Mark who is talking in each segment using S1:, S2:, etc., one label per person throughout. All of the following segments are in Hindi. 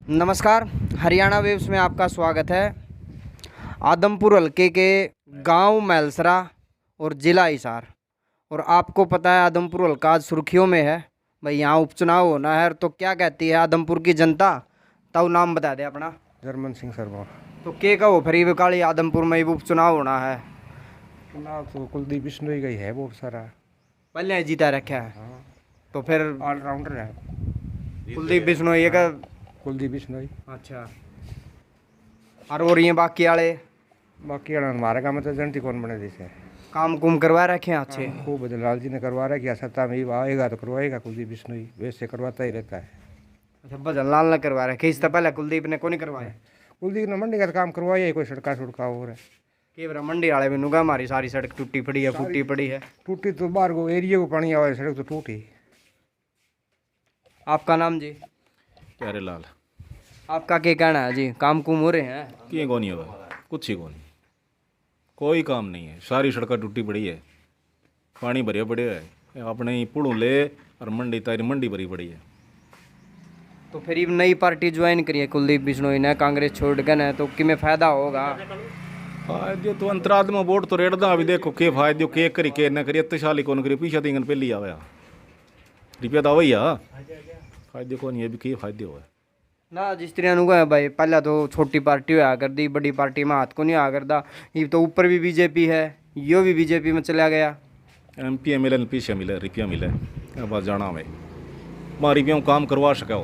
S1: नमस्कार, हरियाणा वेव्स में आपका स्वागत है। आदमपुर हलके के गांव मैलसरा और ज़िला हिसार, और आपको पता है आदमपुर हलका आज सुर्खियों में है। भाई यहाँ उपचुनाव होना है, तो क्या कहती है आदमपुर की जनता? तब नाम बता दे अपना।
S2: जर्मन सिंह शर्मा।
S1: तो के कहो फरीब काली आदमपुर में ही उपचुनाव होना है।
S2: चुनाव तो कुलदीप बिश्नोई का ही है बहुत सारा।
S1: पहले जीता रखा है।
S2: हाँ,
S1: तो फिर
S2: ऑलराउंडर है
S1: कुलदीप बिश्नोई का।
S2: कुलदीप बिश्नोई।
S1: अच्छा, और हो रही हैं बाकी वाले
S2: बाकी हमारे काम में तो जनती कौन बने जैसे
S1: काम कुम करवा रखे हैं अच्छे।
S2: खूब बदलाल जी ने करवा रहा है। सत्ता में ही आएगा तो करवाएगा कुलदीप बिश्नोई, वैसे करवाता ही रहता है।
S1: अच्छा, भजन लाल ने करवा रखे, इससे पहले कुलदीप ने को नहीं करवाया।
S2: कुलदीप ने मंडी का तो काम करवाया ही, कोई सड़का सुड़का और है।
S1: के बरा मंडी वाले में नुगा हमारी सारी सड़क टूटी पड़ी है, फूटी पड़ी है।
S2: टूटी तो बाहर को एरिया को पानी आवा, सड़क तो टूटी।
S1: आपका नाम जी?
S3: प्यारे लाल।
S1: आपका क्या कहना है जी? काम कुम हो रहे हैं?
S3: किए कौन ही होगा, कुछ ही कौन, कोई काम नहीं है। सारी सड़कें टूटी पड़ी है, पानी भरे पड़े है। अपने ही पुड़ू ले और मंडी तारी मंडी भरी पड़ी है।
S1: तो फिर ये नई पार्टी ज्वाइन करी है कुलदीप बिश्नोई ने, कांग्रेस छोड़ कर न, तो किमें फायदा होगा?
S3: फायदे तो अंतराद में वोट तो रेड़ दा। अभी देखो के फायदे के करी के न करी, इतने साल ही कौन करी, पीछे तीन पहली आवे रुपया तो वही आ। फायदे कौन है, भी के फायदे हो
S1: ना जिस तरह नुगा है भाई, पहले तो छोटी पार्टी होया कर दी, बड़ी पार्टी में हाथ को नहीं आ करता। ये तो ऊपर भी बीजेपी है, यो भी बीजेपी में चला गया।
S3: MP मिले पीछे मिले रुपया मिले, बस जाना हमें वहाँ रुपया काम करवा सके हो,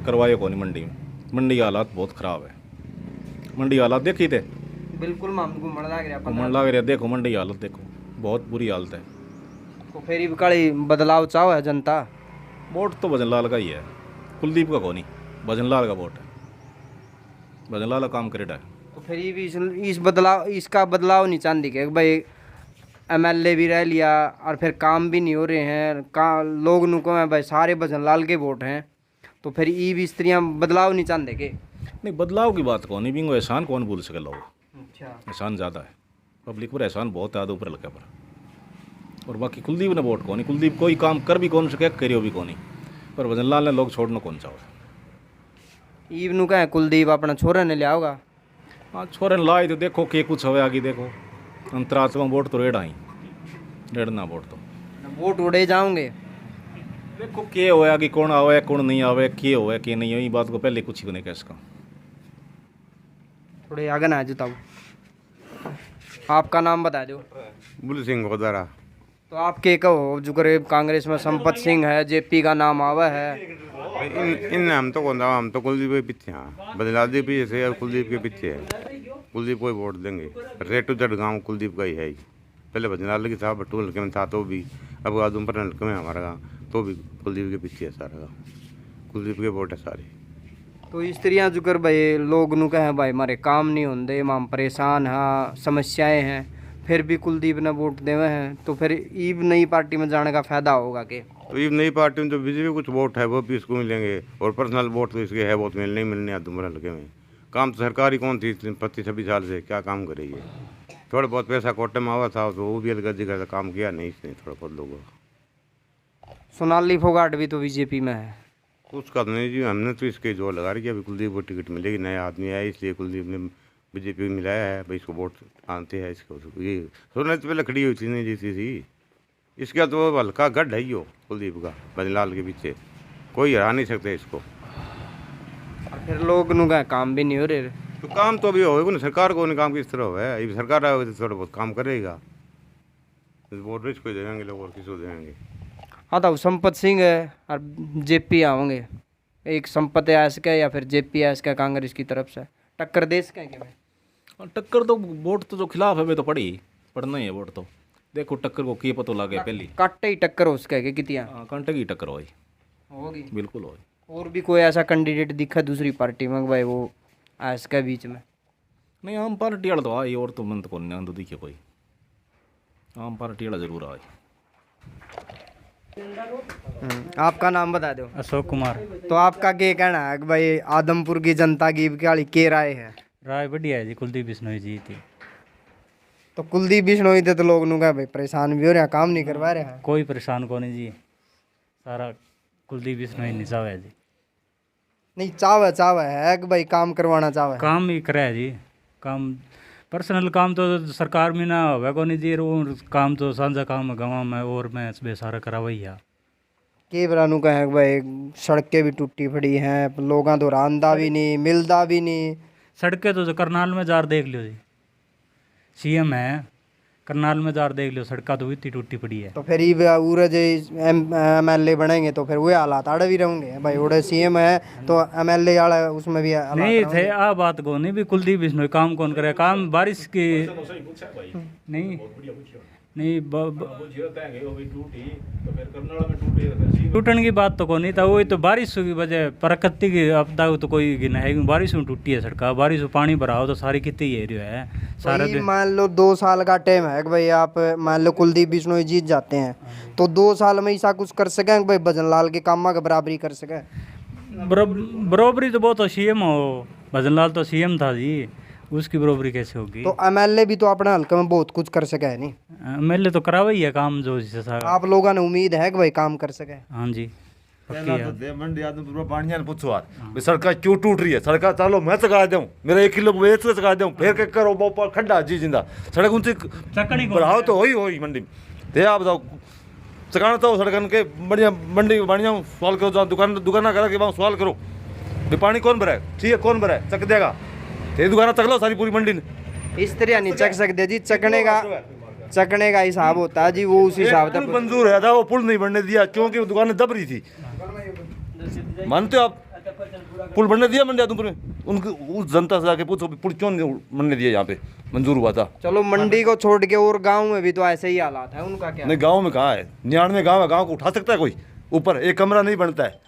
S3: करवाए कौन मंडी में। मंडी की हालात बहुत ख़राब है। मंडी की हालात देखी थे,
S1: बिल्कुल माम घूमने लग रहा
S3: घूमन लग रहा। देखो मंडी की हालत देखो, बहुत बुरी हालत है।
S1: तो फिर ये कड़ी बदलाव चाहो है जनता।
S3: वोट तो भजन लाल का ही है, कुलदीप का कौन, भजन लाल का वोट है। भजन लाल का काम करेगा।
S1: तो फिर ये भी इस बदलाव, इसका बदलाव नहीं चाहती कि भाई MLA भी रह लिया और फिर काम भी नहीं हो रहे हैं, लोग नु को है भाई सारे भजन लाल के वोट हैं, तो फिर ये भी स्त्रियाँ बदलाव नहीं चाहते के?
S3: नहीं, बदलाव की बात कौन, भी एहसान कौन भूल सके लोग।
S1: अच्छा,
S3: एहसान ज़्यादा है, पब्लिक पर एहसान बहुत है, आधा ऊपर लगे पर। और बाकी कुलदीप ने वोट कौन, कुलदीप कोई काम कर भी कौन सके, करियो भी कौन, पर भजन लाल ने लोग छोड़ना कौन चाहो।
S1: ईव नु कहे कुलदीप अपना छोरा ने लिया होगा।
S3: हाँ, छोरे लाए तो देखो के कुछ हो आगे देखो। अंतरात्मा वोट तो रेड़ा ही रेड़ना वोट तो
S1: वोट उड़े जाओगे।
S3: देखो के होया कि कौन आवे कौन नहीं आवे, के होया कि नहीं हो, ये बात को पहले कुछ ही नहीं कह सका।
S1: थोड़े आगे ना जुताओ। आपका नाम बता दो।
S2: बुल सिंह गोदारा।
S1: तो आप के कहो जो करे कांग्रेस में संपत सिंह है, JP का नाम आवा है।
S2: इन हम तो कौन, हम तो कुलदीप के पीछे। हाँ, बदलाल जी पीछे से और कुलदीप के पीछे है। कुलदीप को ही वोट देंगे। रेट टू जेड गाँव कुलदीप का ही है। पहले भजनलाल की था, बट्टू हल्के में था तो भी, अब आदमपुर हल्के में हमारा गाँव तो भी कुलदीप के पीछे है सारा गाँव। कुलदीप के वोट है सारे।
S1: तो इस तरह जो कर भाई लोग नु कहे भाई हमारे काम नहीं होंगे, हम परेशान हाँ, समस्याएं हैं, फिर भी कुलदीप ने वोट देवे हैं, तो फिर ईब नई पार्टी में जाने का फायदा होगा के?
S2: तो ये नई पार्टी में जो बीजेपी कुछ वोट है वो भी इसको मिलेंगे, और पर्सनल वोट तो इसके है बहुत मिलने ही मिलने आदमपुर हल्के में। काम तो सरकारी कौन थी 25-26 साल से, क्या काम करे ये? थोड़ा बहुत पैसा कोटे में आवा था तो वो भी अलग जगह काम किया नहीं इसने थोड़ा बहुत लोगों।
S1: सोनाली फोगाट भी तो बीजेपी में है।
S2: उसका तो नहीं जी, हमने तो इसके जोर लगा रही है अभी कुलदीप को टिकट मिलेगी, नया आदमी आया इसलिए कुलदीप ने बीजेपी मिलाया है भाई, इसको वोट आते हैं इसको। ये सोने से पहले खड़ी हुई थी नहीं जीती थी, इसका तो हल्का गढ़ है यो कुलदीप का, बदलाल के पीछे कोई हरा नहीं सकते इसको।
S1: और फिर लोग नु कहे काम भी नहीं हो रहे।
S2: तो काम तो अभी होगा ना, सरकार को नहीं काम किस तरह हो है, सरकार आएगी तो थोड़ा बहुत काम करेगा। वोट इसको देंगे लोग और किसको देंगे?
S1: हाँ, तो संपत सिंह है और JP आओगे, एक संपत ऐस का या फिर JP ऐस का कांग्रेस की तरफ से टक्कर दे सके क्या भाई?
S3: और टक्कर तो वोट तो जो खिलाफ है वे तो पड़ना ही है वोट तो। देखो टक्कर को किए पता लगे पहली
S1: काटे ही टक्कर हो सके कितिया
S3: कंटे की टक्कर होगी,
S1: होगी
S3: बिल्कुल होगी।
S1: और भी कोई ऐसा कैंडिडेट दिखा दूसरी पार्टी में भाई वो ऐस के बीच में?
S3: नहीं, आम पार्टी वाला तो आई, और तो मन तो कौन नहीं दिखे कोई। आम पार्टी वाला जरूर आई।
S1: आपका नाम बता दो।
S4: अशोक कुमार।
S1: तो आपका क्या कहना है कि भाई आदमपुर की जनता की क्या राय है?
S4: राय बढ़िया है जी, कुलदीप बिश्नोई जी थी।
S1: तो कुलदीप बिश्नोई थे तो लोग नु भाई परेशान भी हो रहे हैं, काम नहीं करवा रहे हैं।
S4: कोई परेशान को नहीं जी, सारा कुलदीप बिश्नोई निसाव है जी।
S1: नहीं चाव है कि भाई काम करवाना चाव है।
S4: काम ही करे जी, काम पर्सनल काम तो सरकार में ना होगा को नहीं जी, और काम तो साझा काम है गाँव में, और मैं बेसारा करा वही है।
S1: के बरानू का है कि भाई सड़कें भी टूटी पड़ी हैं, लोगों तो रांदा भी नहीं मिलदा भी नहीं।
S4: सड़कें तो करनाल में जार देख लो जी, सीएम है करनाल में जार देख लो, सड़का तो इतनी टूटी पड़ी है।
S1: तो फिर ये उरे जो MLA बनेंगे तो फिर वो हालात आड़े भी रहेंगे भाई, उड़े CM है तो MLA वाला उसमें भी हालात
S4: नहीं
S1: रहेंगे।
S4: थे आ बात को नहीं भी कुलदीप बिश्नोई काम कौन करे, काम बारिश की नहीं नहीं टूटने की बात तो कोई नहीं था, वही तो बारिश की वजह प्रकृति की आपदा तो कोई गिना है, बारिश में टूटी है सड़क, बारिश में पानी भरा हो तो सारी कितनी एरिया है सारा
S1: भाई मान लो 2 साल का टाइम है कि भाई आप मान लो कुलदीप बिश्नोई जीत जाते हैं तो 2 साल में ऐसा कुछ कर सकें कि भाई भजन लाल के कामा का बराबरी कर सके।
S4: बरोबरी तो बहुत सीएम हो, भजन लाल तो सीएम था जी, उसकी बरोबरी कैसे होगी।
S1: तो MLA भी तो अपने हल्के में बहुत कुछ कर सके है नहीं,
S4: MLA तो करावा ही है काम जो सारा।
S1: आप लोगों ने उम्मीद है कि भाई काम कर सके।
S4: हाँ जी पक्की है।
S5: मंडी आदमपुर पानिया ने पूछो यार भाई सड़क क्यों टूट रही है, सड़क चालो मैं चका दूं, मेरा 1 किलो वेच के चका दूं, फिर के करो वो खड्डा जी जिंदा सड़क उनसे बढ़ाओ तो होई मंडी में। ते आप बताओ चकाना तो सड़कन के बढ़िया मंडी बढ़िया सवाल करो, जाओ दुकाना करा के वहाँ सवाल करो भाई पानी कौन भरा है, ठीक है कौन भरा है चक देगा, ते दुकाना चक लो सारी पूरी मंडी ने।
S1: इस तरह नहीं चक सकते जी, चकने का हिसाब होता है जी, वो उस हिसाब से
S5: मंजूर है था, वो पुल नहीं बनने दिया क्योंकि वो दुकानें दब रही थी। मानते हो आप पुल बनने दिया मंडी आदमपुर में, उनकी उस जनता से जाके पूछो पुल क्यों नहीं बनने दिया, यहाँ पे मंजूर हुआ था।
S1: चलो मंडी को छोड़ के और गांव में भी तो ऐसे ही हालात है, उनका क्या?
S5: नहीं गांव में कहाँ है, 99 गांव है, गांव को उठा सकता है कोई, ऊपर एक कमरा नहीं बनता है।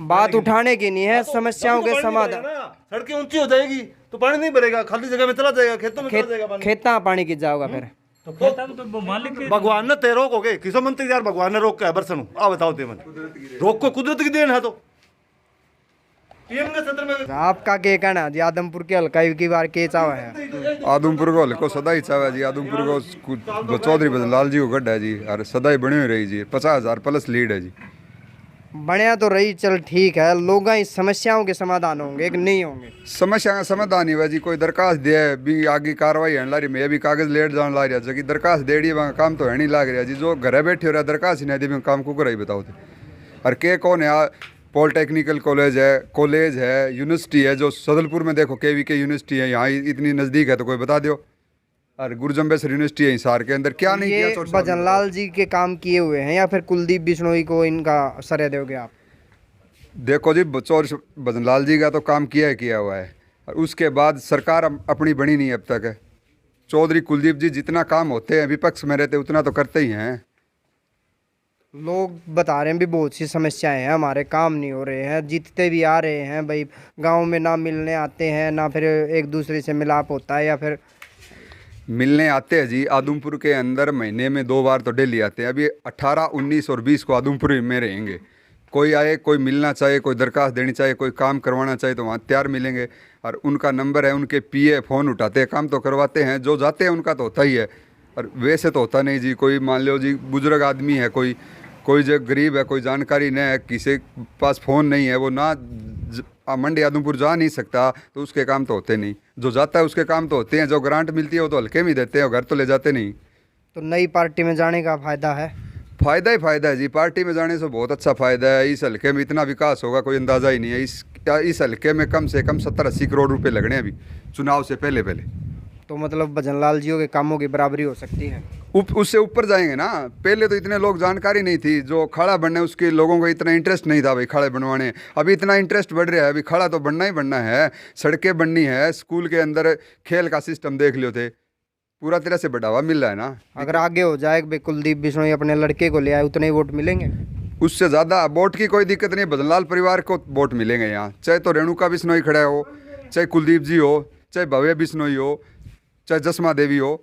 S1: बात उठाने की नहीं है, समस्याओं के समाधान।
S5: सड़कें ऊंची हो जाएगी तो पानी नहीं भरेगा, खाली जगह में चला जाएगा, खेतों में चला जाएगा पानी।
S1: खेता पानी की जाओगा फिर
S4: तो खेता में तो मालिक के
S5: भगवान ने ते रोक हो गए, किसो मंत्री यार भगवान ने रोक के है बरसनू, आ बताओ ते मन रोक को कुदरत की देन है। तो पीएम के सत्र में
S1: आपका क्या कहना है जी, आदमपुर के हल्का की बार के चाव है?
S6: आदमपुर को हल्को सदा ही चाहे जी, आदमपुर को चौधरी भजन लाल जी को गड्ढा है जी, और सदा ही बनी हुई रही जी, 50,000 प्लस लीड है जी।
S1: बढ़िया तो रही, चल ठीक है, लोग इस समस्याओं के समाधान होंगे कि नहीं होंगे?
S6: समस्या का समाधान ही हुआ जी, कोई दरखास्त दे भी आगे कार्रवाई है ला रही, मैं भी कागज लेट जान ला रहा जी, दरखास्त दे दी वहाँ काम तो है नहीं लाग रहा जी, जो घर बैठे हो रहा दरखास्त ही नहीं दी काम को कराई बताओ थे। और के कौन है, पॉलिटेक्निकल कॉलेज है यूनिवर्सिटी है, जो सदलपुर में देखो KVK यूनिवर्सिटी है, यहाँ इतनी नज़दीक है तो कोई बता दो। और गुरजम्बेसर यूनिवर्सिटी है हिसार के अंदर, क्या नहीं
S1: ये
S6: किया छोटे साहब ने?
S1: भजन लाल जी के काम किए हुए हैं या फिर कुलदीप बिश्नोई को इनका श्रेय दोगे आप?
S6: देखो जी भजन लाल जी का तो काम किया हुआ है, और उसके बाद सरकार अपनी बनी नहीं अब तक है। चौधरी कुलदीप जी जितना काम होते हैं विपक्ष में रहते उतना तो करते ही हैं।
S1: लोग बता रहे हैं भी बहुत सी समस्याएं हैं, हमारे काम नहीं हो रहे हैं, जीतते भी आ रहे हैं भाई, गांव में ना मिलने आते हैं, ना फिर एक दूसरे से मिलाप होता है, या फिर
S6: मिलने आते हैं जी। आदमपुर के अंदर महीने में 2 बार तो डेली आते हैं। अभी 18, 19 और 20 को आदमपुर में रहेंगे। कोई आए, कोई मिलना चाहे, कोई दरखास्त देनी चाहे, कोई काम करवाना चाहे तो वहाँ तैयार मिलेंगे। और उनका नंबर है, उनके PA फ़ोन उठाते हैं, काम तो करवाते हैं। जो जाते हैं उनका तो होता ही है, और वैसे तो होता नहीं जी। कोई मान लो जी बुजुर्ग आदमी है, कोई जो गरीब है, कोई जानकारी नहीं है, किसी के पास फ़ोन नहीं है, वो ना मंडी आदमपुर जा नहीं सकता, तो उसके काम तो होते नहीं। जो जाता है उसके काम तो होते हैं। जो ग्रांट मिलती है वो तो हल्के में देते हैं, घर तो ले जाते नहीं।
S1: तो नई पार्टी में जाने का फ़ायदा है?
S6: फ़ायदा ही फ़ायदा है जी, पार्टी में जाने से बहुत अच्छा फ़ायदा है। इस हल्के में इतना विकास होगा कोई अंदाज़ा ही नहीं है। इस हल्के में कम से कम 70-80 करोड़ रुपए लगने अभी चुनाव से पहले।
S1: तो मतलब भजन लाल जी के कामों की बराबरी हो सकती है?
S6: उससे ऊपर जाएंगे ना। पहले तो इतने लोग जानकारी नहीं थी, जो खड़ा बनने उसके लोगों को इतना इंटरेस्ट नहीं था भाई खड़े बनवाने। अभी इतना इंटरेस्ट बढ़ रहा है, अभी खड़ा तो बनना ही बनना है, सड़कें बननी है, स्कूल के अंदर खेल का सिस्टम देख लियो थे, पूरा तरह से बढ़ावा मिल रहा है ना।
S1: अगर आगे हो जाए कि कुलदीप बिश्नोई अपने लड़के को ले आए, उतने ही वोट मिलेंगे?
S6: उससे ज़्यादा वोट की कोई दिक्कत नहीं। भजनलाल परिवार को वोट मिलेंगे यहाँ, चाहे तो रेणुका बिश्नोई खड़ा हो, चाहे कुलदीप जी हो, चाहे भव्य बिश्नोई हो, चाहे जसमा देवी हो,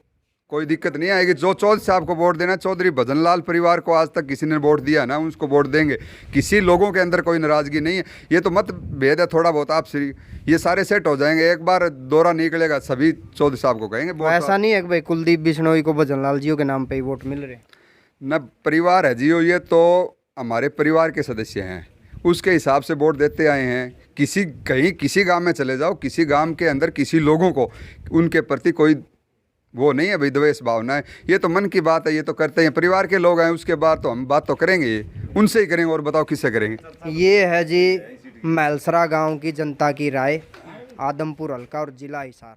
S6: कोई दिक्कत नहीं आएगी। जो चौधरी साहब को वोट देना, चौधरी भजनलाल परिवार को आज तक किसी ने वोट दिया ना, उसको वोट देंगे। किसी लोगों के अंदर कोई नाराज़गी नहीं है। ये तो मत भेद है थोड़ा बहुत आपसे, ये सारे सेट हो जाएंगे। एक बार दौरा निकलेगा, सभी चौधरी साहब को कहेंगे।
S1: ऐसा नहीं है कि भाई कुलदीप बिश्नोई को भजन लाल जी के नाम पे ही वोट मिल रहे?
S6: न परिवार है जियो, ये तो हमारे परिवार के सदस्य हैं, उसके हिसाब से वोट देते आए हैं। किसी गांव में चले जाओ, किसी गांव के अंदर किसी लोगों को उनके प्रति कोई वो नहीं है भाई द्वेष भावना है। ये तो मन की बात है, ये तो करते हैं, परिवार के लोग हैं, उसके बाद तो हम बात तो करेंगे, उनसे ही करेंगे, और बताओ किससे करेंगे।
S1: ये है जी मैलसरा गांव की जनता की राय, आदमपुर हल्का और जिला हिसार।